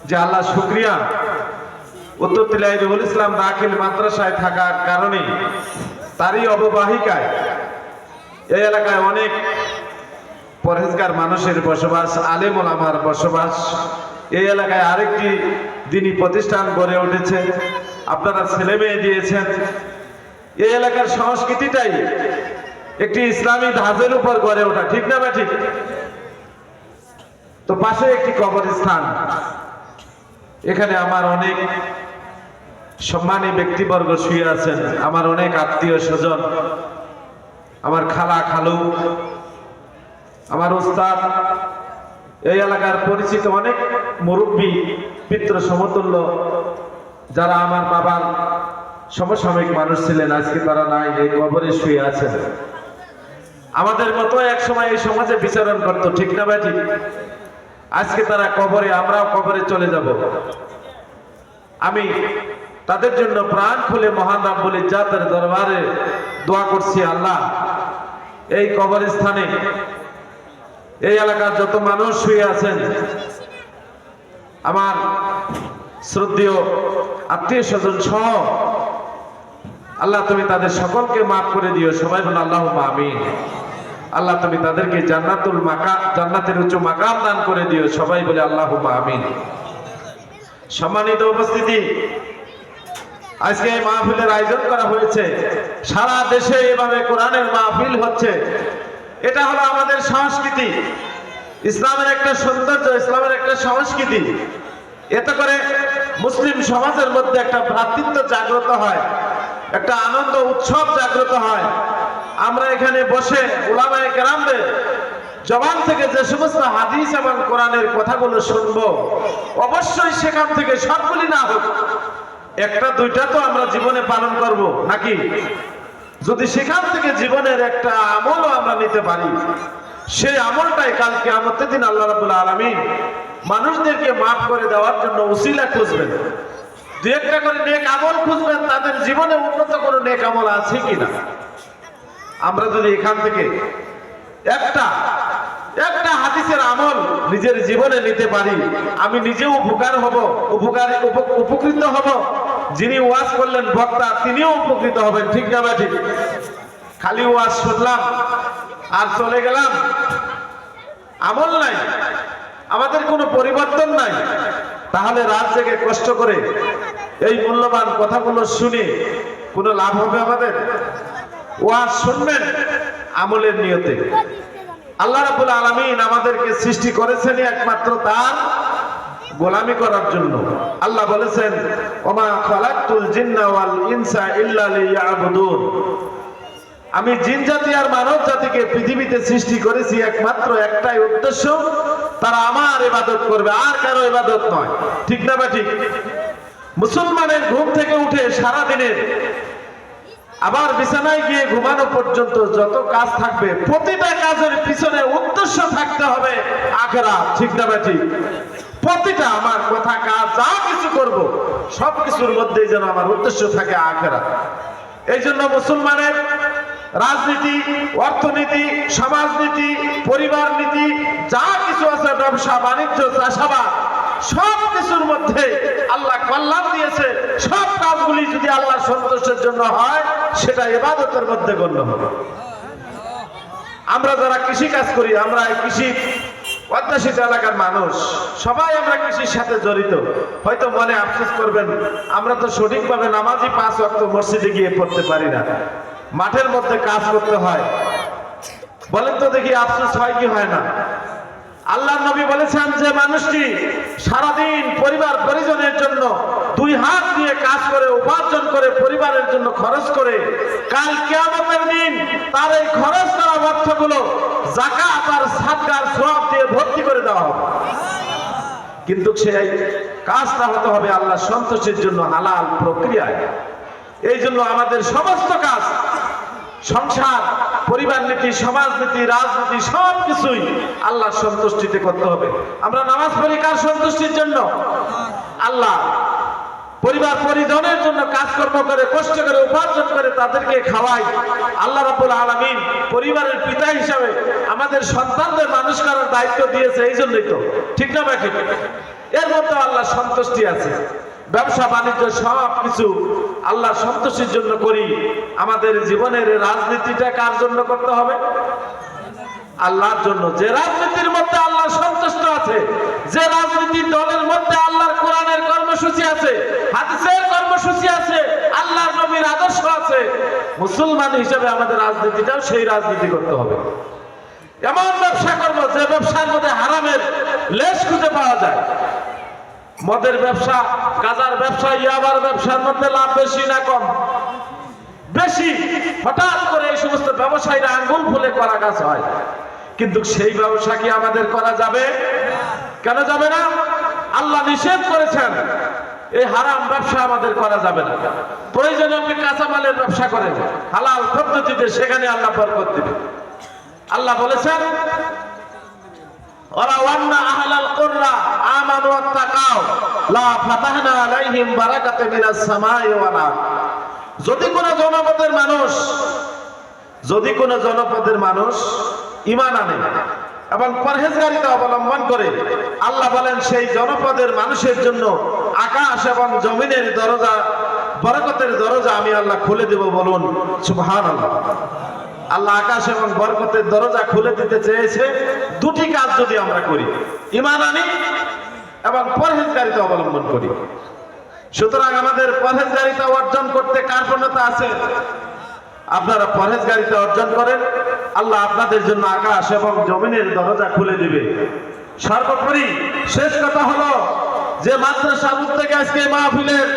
যে আল্লাহ শুকরিয়া, উত্তর তিলাই রুহুল ইসলাম দাখিল মাদ্রাসায় থাকার কারণে তারই অববাহিকায় এই এলাকায় অনেক পরহেজগার মানুষের বসবাস, আলেম ওলামার বসবাস। এই এলাকায় আরেকটি দিনী প্রতিষ্ঠান গড়ে উঠেছে, আপনারা ছেলে মেয়ে দিয়েছেন। এই এলাকার সংস্কৃতিটাই একটি ইসলামী ধাঁচের উপর গড়ে ওঠা, ঠিক না ঠিক? তো পাশে একটি কবরস্থান, এখানে আমার অনেক সম্মানী ব্যক্তিবর্গ শুয়ে আছেন, আমার অনেক আত্মীয় স্বজন, আমার খালা খালু, আমার উস্তাদ, এই এলাকার পরিচিত অনেক মুরব্বী, পিতৃ সমতুল্য, যারা আমার বাবার সমসাময়িক মানুষ ছিলেন, আজকে তারা নাই, এই কবরে শুয়ে আছেন। আমাদের মতো এক সময় এই সমাজে বিচরণ করতো, ঠিক না ভাই ঠিক? আজকে তারা কবরে, আমরাও কবরে চলে যাব। আমি তাদের জন্য প্রাণ খুলে মহান রাব্বুল ইজ্জাতের দরবারে দোয়া করছি, আল্লাহ এই কবরস্থানে এই এলাকার যত মানুষ শুয়ে আছেন, আমার শ্রদ্ধেয় আত্মীয় স্বজন সহ, আল্লাহ তুমি তাদের সকলকে মাফ করে দিও। সবাই বলে আল্লাহুম্মা আমিন। আল্লাহ তুমি তাদেরকে জান্নাতের উচ্চ মাকাম দান করে দিও। সবাই বলে আল্লাহুম্মা আমিন। সম্মানিত উপস্থিতি, আজকে এই মাহফিলের আয়োজন করা হয়েছে, সারা দেশে এভাবে কোরআনের মাহফিল হচ্ছে। এটা হলো আমাদের সংস্কৃতি, ইসলামের একটা সৌন্দর্য, ইসলামের একটা সংস্কৃতি। এতে করে মুসলিম সমাজের মধ্যে একটা ভ্রাতৃত্ব জাগ্রত হয়, একটা আনন্দ উৎসব জাগ্রত হয়। আমরা এখানে বসে উলামায়ে কেরামদের জবান থেকে যে সমস্ত হাদিস এবং কোরআনের কথাগুলো শুনবো, অবশ্যই সেখান থেকে সবগুলি না হোক, একটা দুইটা তো আমরা জীবনে পালন করব নাকি? যদি সেখান থেকে জীবনের একটা আমলও আমরা নিতে পারি, সেই আমলটাই কাল কিয়ামতের দিন আল্লাহ রাব্বুল আলামিন মানুষদেরকে মাফ করে দেওয়ার জন্য উসিলা খুঁজবেন। দু একটা করে নেক আমল খুঁজবেন, তাদের জীবনে উন্নত কোনো নেক আমল আছে কিনা। আমরা যদি এখান থেকে একটা হাদিসের আমল নিজের জীবনে নিতে পারি, আমি নিজেও উপকৃত হব, যিনি ওয়াজ করলেন বক্তা তিনিও উপকৃত হবেন, ঠিক না ঠিক? খালি ওয়াজ শুনলাম আর চলে গেলাম, আমল নাই, আমাদের কোনো পরিবর্তন নাই, তাহলে রাত জেগে কষ্ট করে এই মূল্যবান কথাগুলো শুনে কোনো লাভ হবে আমাদের? ওয়াজ শুনবেন আমলের নিয়তে। আল্লাহ রাব্বুল আলামিন আমাদেরকে সৃষ্টি করেছেন একমাত্র তার গোলামি করার জন্য। আল্লাহ বলেছেন, ওমা খালাকতুল জিন্না ওয়াল ইনসা ইল্লা লিয়াবুদুন, আমি জিন জাতি আর মানব জাতিকে পৃথিবীতে সৃষ্টি করেছি একমাত্র একটাই উদ্দেশ্য, তারা আমার ইবাদত করবে, আর কারো ইবাদত নয়, ঠিক না বা ঠিক? মুসলমানের ঘুম থেকে উঠে সারা দিনের আবার বিছানায় গিয়ে ঘুমানো পর্যন্ত যত কাজ থাকবে, প্রতিটা কাজের পিছনে উদ্দেশ্য থাকতে হবে আখিরাত, ঠিক না বা ঠিক? প্রতিটা আমার কথা কাজ যা কিছু করব, সবকিছুর মধ্যেই যেন আমার উদ্দেশ্য থাকে আখিরাত। এই জন্য মুসলমানের রাজনীতি, অর্থনীতি, সমাজনীতি, পরিবার নীতি যা কিছু আছে, ব্যবসা বাণিজ্য, চাষাবাদ, সব কিছুর মধ্যে আল্লাহ কল্যাণ দিয়েছে। সব কাজগুলি যদি আল্লাহর সন্তোষের জন্য হয়, সেটা ইবাদতের মধ্যে গণ্য হবে। আমরা যারা কৃষি কাজ করি, আমরা কৃষি অধ্যাসিত এলাকার মানুষ, সবাই আমরা কৃষির সাথে জড়িত। হয়তো মনে আফসোস করবেন, আমরা তো সঠিকভাবে নামাজি 5 ওয়াক্ত মসজিদে গিয়ে পড়তে পারি না, মাঠের মধ্যে কাজ করতে হয়। বলেন তো দেখি, আফসোস হয় কি হয় না? আল্লাহর নবী বলেছেন যে মানুষটি সারাদিন পরিবার পরিজনের জন্য 2 হাত দিয়ে কাজ করে, উপার্জন করে, পরিবারের জন্য খরচ করে, কাল কিয়ামতের দিন তার এই খরচ করা অর্থগুলো যাকাত আর সাদকার সওয়াব দিয়ে ভর্তি করে দেওয়া হবে। কিন্তু সেই কাজটা হতে হবে আল্লাহর সন্তোষের জন্য, হালাল প্রক্রিয়ায়। এই জন্য আমাদের সমস্ত কাজ, সংসার, পরিবার নীতি, সমাজনীতি, রাজনীতি, সবকিছুই আল্লাহর সন্তুষ্টিতে করতে হবে। আমরা নামাজ পড়ি কার সন্তুষ্টির জন্য? আল্লাহ। পরিবার পরিজনের জন্য কাজকর্ম করে কষ্ট করে উপার্জন করে তাদেরকে খাওয়াই। আল্লাহ রাব্বুল আলামিন পরিবারের পিতা হিসাবে আমাদের সন্তানদের মানুষ করার দায়িত্ব দিয়েছে, এই জন্যই তো, ঠিক না ভাই? এর মধ্যে আল্লাহ সন্তুষ্টি আছে। ব্যবসা বাণিজ্য সব কিছু আল্লাহ সন্তুষ্টির জন্য করি। আমাদের জীবনের রাজনীতিটা কার জন্য করতে হবে? আল্লাহর জন্য। যে রাজনীতির মধ্যে আল্লাহ সন্তুষ্ট আছে, যে রাজনীতির দলের মধ্যে আল্লাহর কোরআনের কর্মসূচি আছে, হাদিসের কর্মসূচি আছে, আল্লাহর নবীর আদর্শ আছে, মুসলমান হিসেবে আমাদের রাজনীতিটাও সেই রাজনীতি করতে হবে। এমন ব্যবসা করব যে ব্যবসার মধ্যে হারামের লেশ খুঁজে পাওয়া যায়। মদের ব্যবসা, গাঁজার ব্যবসা, ইয়াবার ব্যবসার মধ্যে লাভ বেশি না কম? বেশি। হঠাৎ করে এই সমস্ত ব্যবসায়ীরা আঙ্গুল ফুলে করা গাছ হয়, কিন্তু সেই ব্যবসা কি আমাদের করা যাবে? কেন যাবে না? আল্লাহ নিষেধ করেছেন, এই হারাম ব্যবসা আমাদের করা যাবে না। প্রয়োজনে আপনি কাঁচামালের ব্যবসা করেন হালাল পদ্ধতিতে, সেখানে আল্লাহ বরকত দিবে। আল্লাহ বলেছেন, ওয়ালাউ আন্না আহলাল কুররা আমানু ওয়াত্তাকাউ লা ফাতাহনা আলাইহিম বারাকাতাম মিনাস সামাই ওয়াল আরদ। যদি কোনো জনপদের মানুষ ঈমান আনে এবং পরহেজগারিতা অবলম্বন করে, আল্লাহ বলেন সেই জনপদের মানুষের জন্য আকাশ এবং জমিনের দরজা, বরকতের দরজা আমি আল্লাহ খুলে দেব। বলুন সুবহানাল্লাহ। আল্লাহ আকাশ এবং বরকতের দরজা খুলে দিতে চেয়েছে দুটি কাজ যদি আমরা করি, ঈমান আনি এবং পরহেজগারিতা অবলম্বন করি। সুতরাং আমাদের পরহেজগারিতা অর্জন করতে কার প্রণতা আছে? আপনারা পরহেজগারিতা অর্জন করেন, আল্লাহ আপনাদের জন্য আকাশ এবং জমিনের দরজা খুলে দিবে। সর্বোপরি শেষ কথা হলো যে মাদ্রাসা থেকে আজকে মাহফিলের